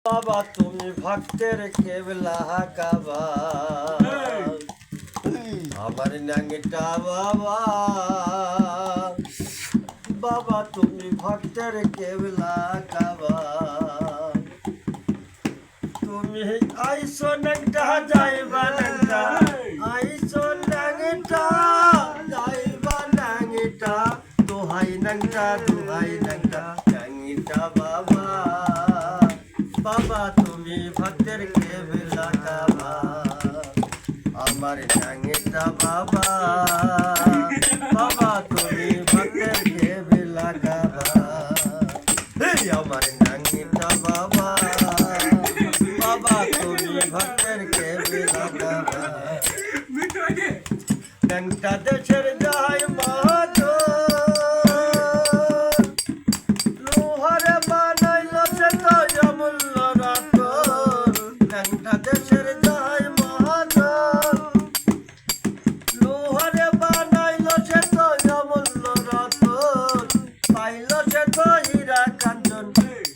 বাবা তুমি ভক্তের কেবলা কাবা আমার নাঙ্গিটা বাবা বাবা তুমি ভক্তের কেবলা কাবা তুমি আইসো নাঙ্গটা যাইবা নাঙ্গটা আইসো নাঙ্গটা যাইবা নাঙ্গটা দোহাই নাঙ্গটা নাঙ্গিটা বাবা বাবা তুমি ভক্তের কেবলা কাবা আমার নাঙ্গিটা বাবা বাবা তুমি ভক্তের কেবলা কাবা আমার নাঙ্গিটা বাবা বাবা তুমি ভক্তের কেবলা কাবা নাঙ্গটা দেশের যায় মাতো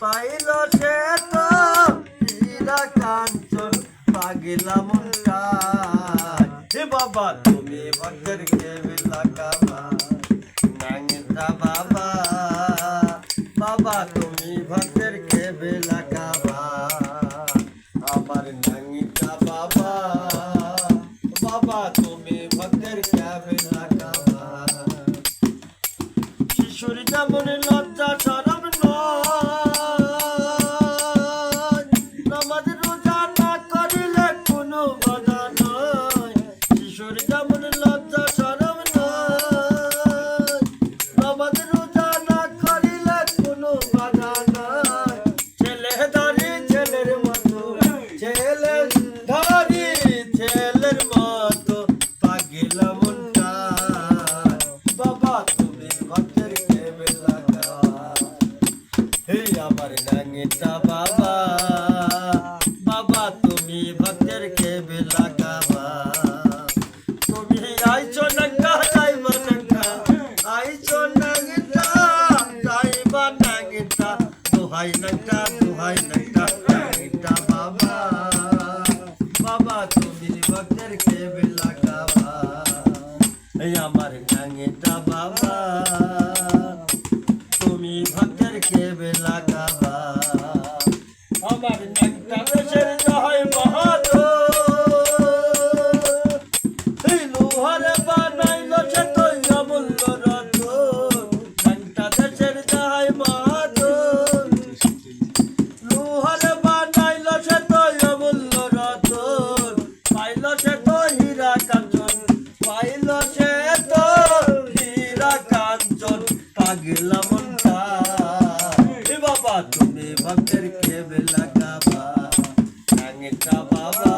পাইল সে তো হীরা কাঞ্চন পাগিলা মনটা হে বাবা তুমি ভক্তের কেবলা কাবা নাঙ্গিটা বাবা বাবা তুমি ভক্তের কেবলা কাবা আমার নাঙ্গিটা বাবা বাবা তুমি ভক্তের কেবলা কাবা শিশুর যেমন লজ্জা শরম আমার নাঙ্গিটা বাবা বাবা তুমি ভক্তের কেবলা কাবা তুমি আইছো নাঙ্গা যাইবা নাঙ্গা আইছো নাঙ্গিটা যাইবা নাঙ্গিটা দোহাই নাঙ্গা নাঙ্গিটা বাবা বাবা তুমি ভক্তের কেবলা কাবা আমার নাঙ্গিটা বাবা তুমি ভক্তের কেবলা কাবা আমার নাঙ্গটা দেশের জয় বাহাদুর এই লোহারে বানাইল সে তো অমূল্য রতন নাঙ্গটা দেশের জয় বাহাদুর লোহারে বানাইল সে তো অমূল্য রতন পাইল সে তো হীরা কাঞ্চন পাইল সে তো হীরা কাঞ্চন পাগলা মনটা হে বাবা তুমি ভক্তের কেবলা কাবা নাঙ্গিটা বাবা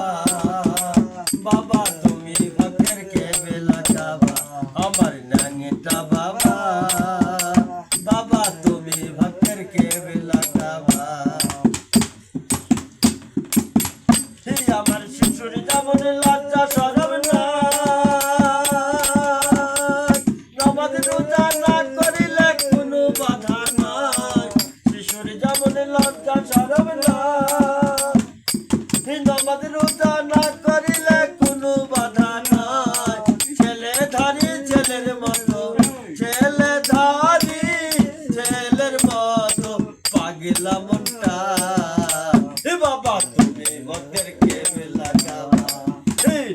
বাবা তুমি ভক্তের কেবলা কাবা আমার নাঙ্গিটা বাবা বাবা তুমি ভক্তের কেবলা কাবা আমার শিশুর যেমন লজ্জা শরম নামাজ রোজা না করিলে কোনো বাধা নাই শিশুর যেমন লজ্জা শরম নামাজ রোজা না করিলে কোনো বাধা নাই ছেলে ধারি ছেলের মতো পাগলা মনটা হে বাবা তুমি ভক্তের কেবলা কাবা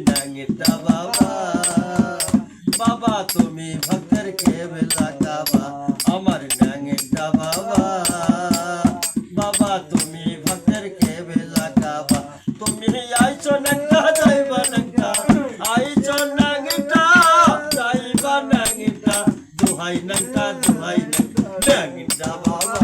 নাঙ্গিটা বাবা বাবা তুমি ভক্তের কেবলা কাবা আমার নাঙ্গিটা বাবা বাবা তুমি ভক্তের কেবলা কাবা তুমি আইছো নাঙ্গা যাইবা নাঙ্গা আইছো নাঙ্গিটা যাইবা নাঙ্গিটা দোহাই নাঙ্গা নাঙ্গিটা বাবা